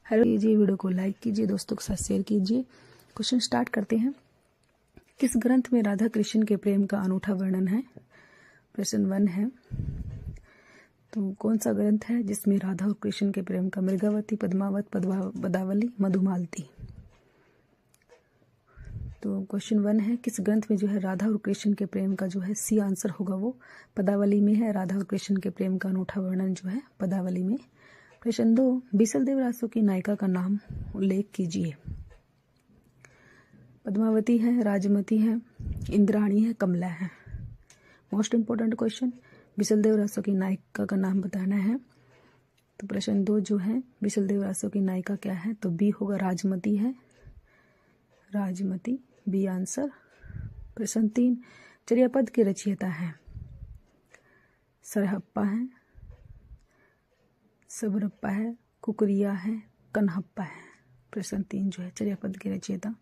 Hello कीजिए, video को like कीजिए, दोस्तों के साथ शेयर कीजिए। क्वेश्चन स्टार्ट करते हैं। किस ग्रंथ में राधा कृष्ण के प्रेम का अनूठा वर्णन है? प्रश्न 1 है। तो कौन सा ग्रंथ है जिसमें राधा और कृष्ण के प्रेम का? मृगावती, पद्मावत, पदावली, मधुमालती। तो क्वेश्चन 1 है, किस ग्रंथ में जो है राधा और कृष्ण के प्रेम का जो है सी आंसर होगा वो पदावली में है। राधा और कृष्ण के प्रेम का अनूठा वर्णन जो है पदावली में। प्रश्न 2, बीसलदेव रासो की नायिका का नाम उल्लेख कीजिए। पद्मावती है, राजमती है, इंद्राणी है, कमला है। Most important question, Bisaldev Raso की नायिका का नाम बताना है। तो प्रश्न 2 जो है, बीसलदेव रासो की नायिका क्या है? तो बी होगा, राजमती है, राजमती, बी आंसर। प्रश्न 3, चर्यापद के रचयिता है? सरहप्पा है, सबरप्पा है, कुकरिया है, कन्हप्पा है। प्रश्न 3 जो है, चर्यापद के रचयिता,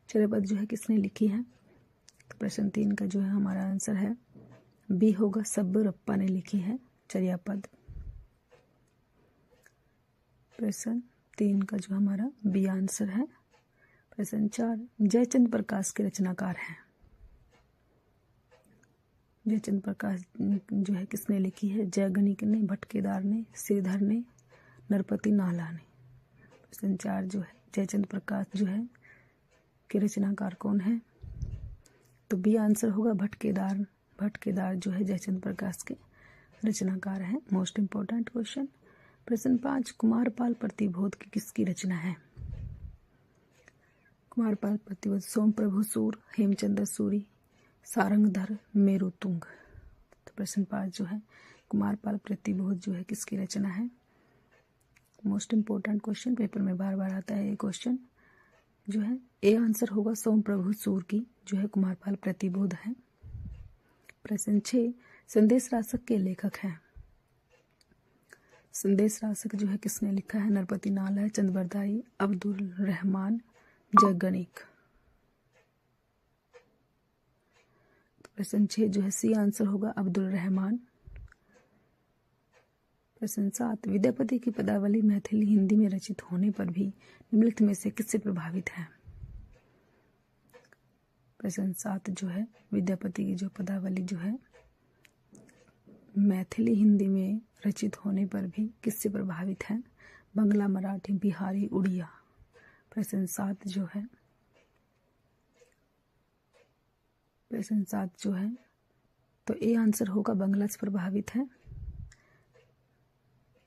चर्यापद जो है किसने लिखी है? तो प्रश्न 3 का जो है हमारा आंसर है बी होगा, सबरप्पा ने लिखी है चर्यापद। प्रश्न 3 का जो हमारा बी आंसर है। प्रश्न 4, जयचंद प्रकाश के रचनाकार हैं? जयचंद प्रकाश जो है किसने लिखी है? जयगणिक ने, भटकेदार ने, श्रीधर ने, नरपति नाला ने। प्रश्न 4 जो है, जयचंद प्रकाश जो है के रचनाकार कौन है? तो बी आंसर होगा, भटकेदार। भटकेदार जो है जयचंद प्रकाश के रचनाकार है। Most important question. प्रश्न 5, कुमारपाल प्रतिबोध की किसकी रचना है? कुमारपाल प्रतिबोध सोम प्रभु सूर, हेमचंद्र सूरी, सारंगधर, मेरुतुंग। तो प्रश्न 5 जो है, कुमारपाल प्रतिबोध जो है किसकी रचना है? मोस्ट इंपोर्टेंट क्वेश्चन, पेपर में बार बार आता है ये क्वेश्चन जो है। ए आंसर होगा, सोम प्रभु सूर की जो है कुमारपाल प्रतिबोध है। प्रश्न 6, संदेश रासक के लेखक हैं? संदेश रासक जो है किसने लिखा है? नरपति नाला है, चंद्रबरदाई, अब्दुल रहमान, जयगणिक। प्रश्न 6 जो है सी आंसर होगा, अब्दुल रहमान। प्रश्न 7, विद्यापति की पदावली मैथिली हिंदी में रचित होने पर भी निम्नलिखित में से किससे प्रभावित है? प्रश्न 7 जो है, विद्यापति की जो पदावली जो है मैथिली हिंदी में रचित होने पर भी किससे प्रभावित है? बंगला, मराठी, बिहारी, उड़िया। प्रश्न 7 जो है, प्रश्न 7 जो है तो ए आंसर होगा, बंगला से प्रभावित है,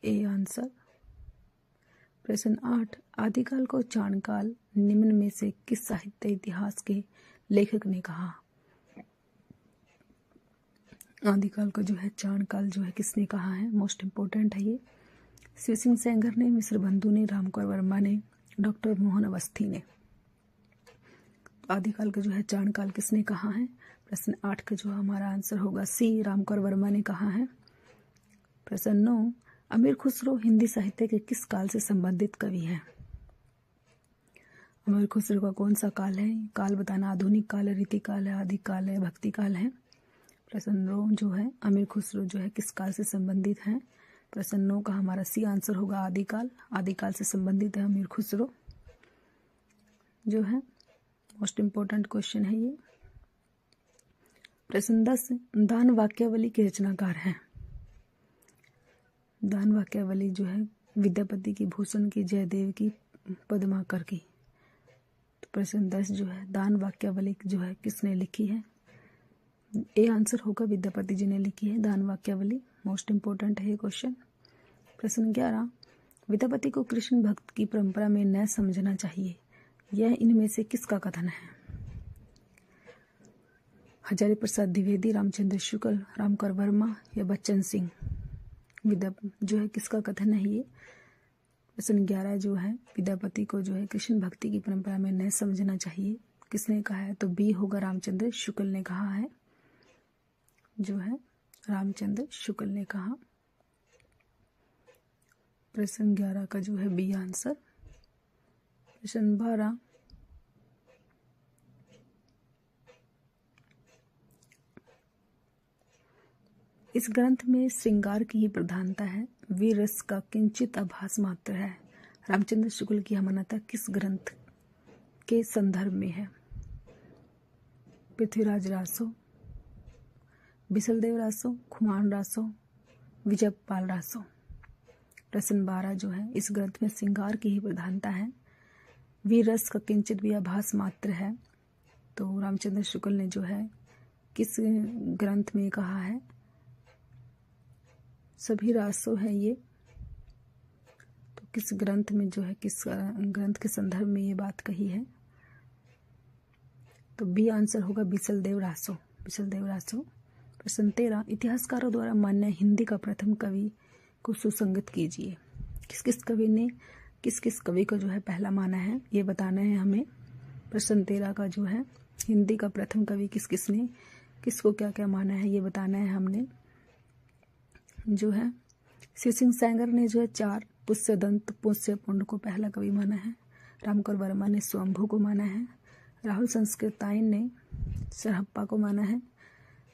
ए आंसर। प्रश्न 8, आदिकाल को चाणकाल निम्न में से किस साहित्य इतिहास के लेखक ने कहा? आदिकाल को जो है चाणकाल जो है किसने कहा है? मोस्ट इंपोर्टेंट है ये। शिव सिंह सेंगर ने, मिश्र बंधु ने, रामकर वर्मा ने, डॉक्टर मोहन अवस्थी ने। आदिकाल का जो है चाणकाल किसने कहा है? प्रश्न 8 का जो हमारा आंसर होगा सी, रामकर वर्मा ने कहा है। प्रश्न 9, अमीर खुसरो हिंदी साहित्य के किस काल से संबंधित कवि हैं? अमीर खुसरो का कौन सा काल है? काल बताना, आधुनिक काल है, रीतिकाल है, आदिकाल है, भक्ति काल है। प्रश्न 9 जो है, अमीर खुसरो जो है किस काल से संबंधित है? प्रश्न 9 का हमारा सी आंसर होगा, आदिकाल। आदिकाल से संबंधित है अमीर खुसरो जो है। मोस्ट इंपोर्टेंट क्वेश्चन है ये। प्रश्न 10, दान वाक्यावली के रचनाकार हैं? दान वाक्यावली जो है विद्यापति की, भूषण की, जयदेव की, पद्माकर की। तो प्रश्न 10 जो है, दान वाक्यावली जो है किसने लिखी है? ए आंसर होगा, विद्यापति जी ने लिखी है दान वाक्यावली। मोस्ट इंपोर्टेंट है ये क्वेश्चन। प्रश्न 11, विद्यापति को कृष्ण भक्त की परंपरा में न समझना चाहिए, यह इनमें से किसका कथन है? हजारी प्रसाद द्विवेदी, रामचंद्र शुक्ल, रामकर वर्मा या बच्चन सिंह। जो है किसका कथन है ये? प्रश्न 11 जो है, विद्यापति को जो है कृष्ण भक्ति की परंपरा में न समझना चाहिए, किसने कहा है? तो बी होगा, रामचंद्र शुक्ल ने कहा है जो है, रामचंद्र शुक्ल ने कहा। प्रश्न 11 का जो है बी आंसर। प्रश्न 12, इस ग्रंथ में श्रृंगार की ही प्रधानता है, वीर रस का किंचित आभास मात्र है, रामचंद्र शुक्ल की मान्यता किस ग्रंथ के संदर्भ में है? पृथ्वीराज रासो, बिसलदेव रासो, खुमान रासो, विजयपाल रासो। प्रश्न 12 जो है, इस ग्रंथ में श्रृंगार की ही प्रधानता है, वीर रस का किंचित भी आभास मात्र है। तो रामचंद्र शुक्ल ने जो है किस ग्रंथ में कहा है? सभी रासो है ये, तो किस ग्रंथ में जो है, किस ग्रंथ के संदर्भ में ये बात कही है? तो बी आंसर होगा बिसलदेव रासो, बिसलदेव रासो। प्रश्न 13, इतिहासकारों द्वारा मान्य हिंदी का प्रथम कवि को सुसंगत कीजिए। किस किस कवि ने किस किस कवि को जो है पहला माना है, ये बताना है हमें। प्रश्न 13 का जो है हिंदी का प्रथम कवि किस किस ने किसको क्या क्या माना है, ये बताना है हमने। जो है शिव सिंह सैंगर ने जो है 4 पुष्यदंत पुष्यपुंड को पहला कवि माना है। रामकर वर्मा ने स्वयंभू को माना है। राहुल संस्कृतायन ने सरहप्पा को माना है।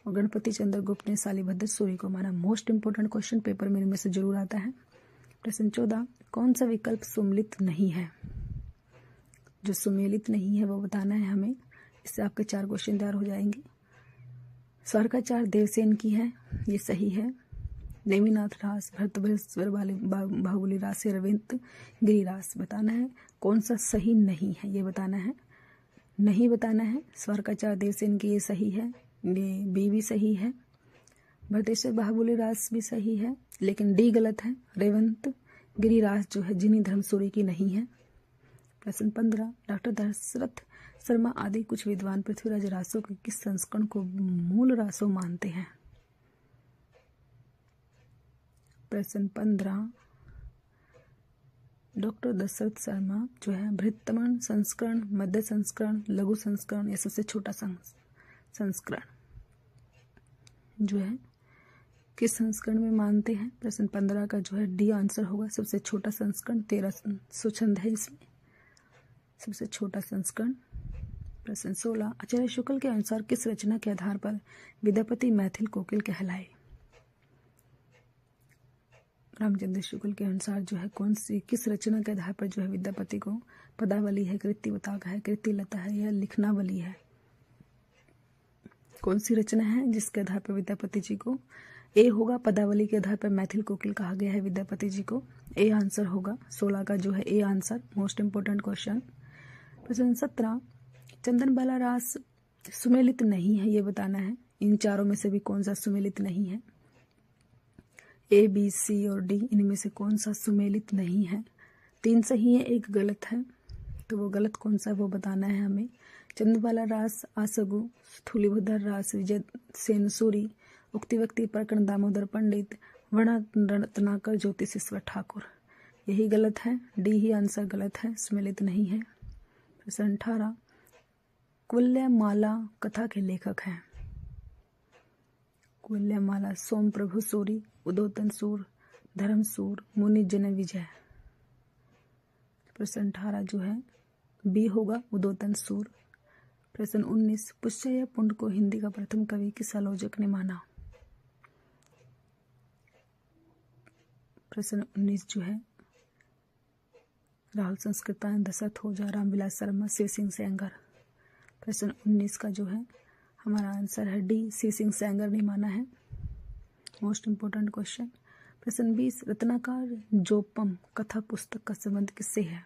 और गणपति चंद्र गुप्त ने शालिभद्र सूरी को माना। मोस्ट इंपोर्टेंट क्वेश्चन पेपर में इनमें से जरूर आता है। प्रश्न 14, कौन सा विकल्प सुमेलित नहीं है? जो सुमेलित नहीं है वो बताना है हमें। इससे आपके 4 क्वेश्चन तैयार हो जाएंगे। स्वर्गाचार देवसेन की है, ये सही है। नेमिनाथ रास, भरतभृश्वर बाहुबली रास, रविंद्र गिरिरास। बताना है कौन सा सही नहीं है, ये बताना है। नहीं बताना है। स्वर्गाचार देवसेन की ये सही है, ये बी भी सही है। भरतेश्वर बाहुबली रास भी सही है, लेकिन डी गलत है। रेवंत गिरिरास जो है जिनी धर्मसूरी की नहीं है। प्रश्न 15, डॉक्टर दशरथ शर्मा आदि कुछ विद्वान पृथ्वीराज रासों के किस संस्करण को मूल रासों मानते हैं? प्रश्न 15, डॉक्टर दशरथ शर्मा जो है बृहत्तम संस्करण, मध्य संस्करण, लघु संस्करण या सबसे छोटा संस्करण जो है किस संस्करण में मानते हैं? प्रश्न 15 का जो है डी आंसर होगा, सबसे छोटा संस्करण। 1300 छंद है इसमें, सबसे छोटा संस्करण। प्रश्न 16, आचार्य शुक्ल के अनुसार किस रचना के आधार पर विद्यापति मैथिल कोकिल कहलाए? रामचंद्र शुक्ल के अनुसार जो है कौन सी किस रचना के आधार पर जो है विद्यापति को पदावली है, कृतिवताक है, कृतिलता है या लिखनावली है? कौन सी रचना है जिसके आधार पर विद्यापति जी को? ए होगा, पदावली के आधार पर मैथिल कोकिल कहा गया है विद्यापति जी को। ए आंसर होगा 16 का जो है A answer. Most important question. प्रश्न 17, चंदन बाला रास सुमेलित नहीं है, ये बताना है। इन चारों में से भी कौन सा सुमेलित नहीं है? ए, बी, सी और डी, इनमें से कौन सा सुमेलित नहीं है? 3 सही है, 1 गलत है। तो वो गलत कौन सा है वो बताना है हमें। चंद्रबाला रास, आसगु, स्थूलीभद्र रास, विजय सेन सूरी, उक्ति व्यक्ति प्रकरण दामोदर पंडित, वर्ण रत्नाकर, ज्योतिषेश्वर ठाकुर। यही गलत है, डी ही आंसर गलत है, सुमेलित नहीं है। प्रश्न 18, कुल्यमाला कथा के लेखक हैं? कुल्यमाला सोम प्रभु सूरी, उदोतन सूर, धर्म सूर, मुनि जन विजय। प्रश्न 18 जो है बी होगा, उदोतन सूर। प्रश्न 19, पुष्य पुंड को हिंदी का प्रथम कवि किस आलोचक ने माना? प्रश्न 19 जो है राहुल संस्कृतायन, दशरथ ओझा, रामविलास शर्मा, शिव सिंह सैंगर। प्रश्न 19 का जो है हमारा आंसर है डी, शिव सिंह सैंगर ने माना है। Most important question. प्रश्न 20, रत्नाकर जोपम कथा पुस्तक का संबंध किससे है?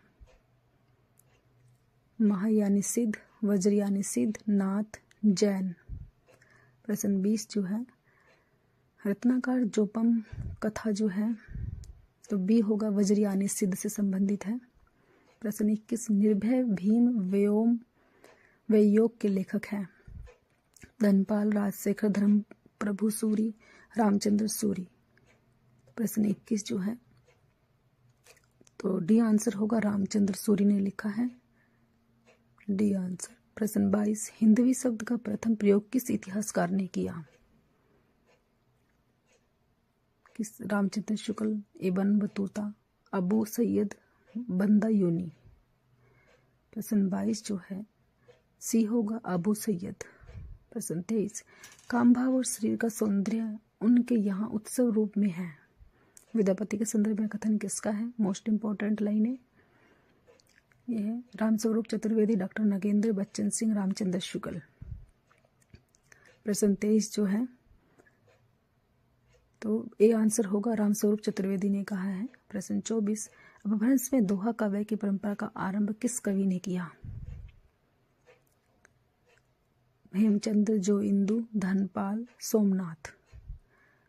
महायानी सिद्ध, वज्रयानी सिद्ध, नाथ, जैन। प्रश्न 20 जो है रत्नाकर जोपम कथा जो है तो बी होगा, वज्रयानी सिद्ध से संबंधित है। प्रश्न 21, निर्भय भीम व्योम योग के लेखक हैं? धनपाल, राजशेखर, धर्म प्रभु सूरी, रामचंद्र सूरी। प्रश्न 21 जो है तो डी आंसर होगा, रामचंद्र सूरी ने लिखा है, डी आंसर। प्रश्न 22, हिंदवी शब्द का प्रथम प्रयोग किस इतिहासकार ने किया? किस? Ramchandra Shukla, Ibn Battuta, Abu Syed बंदायूनी। प्रश्न 22 जो है सी होगा, अबू सैयद। प्रश्न 23, काम भाव और शरीर का सौंदर्य उनके यहाँ उत्सव रूप में है। विद्यापति के संदर्भ में कथन किसका है? मोस्ट इंपोर्टेंट लाइन है, ये है रामस्वरूप चतुर्वेदी, डॉक्टर नगेंद्र बच्चन सिंह, रामचंद्र शुक्ल। प्रश्न 23 जो है तो ए आंसर होगा, रामस्वरूप चतुर्वेदी ने कहा है। प्रश्न 24, अपभ्रंश में दोहा काव्य की परंपरा का आरंभ किस कवि ने किया? हेमचंद्र, जो इंदु, धनपाल, सोमनाथ।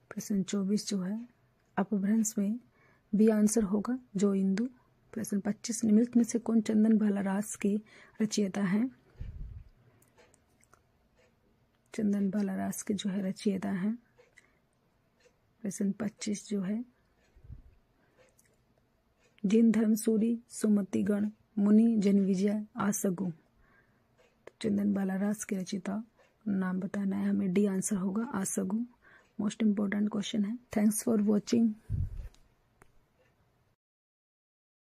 प्रश्न 24 जो है अपभ्रंश में बी आंसर होगा, जो इंदु। प्रश्न 25, निम्नलिखित में से कौन चंदन बालारास के रचयिता हैं? चंदन बालारास के जो है रचयिता हैं। प्रश्न 25 जो है जिन धर्मसूरी, सुमतिगण, मुनि, जनविजय, आसगु। तो चंदन बालारास के रचयिता नाम बताना है हमें, डी आंसर होगा, आसगु। मोस्ट इम्पोर्टेंट क्वेश्चन है। Thanks for watching.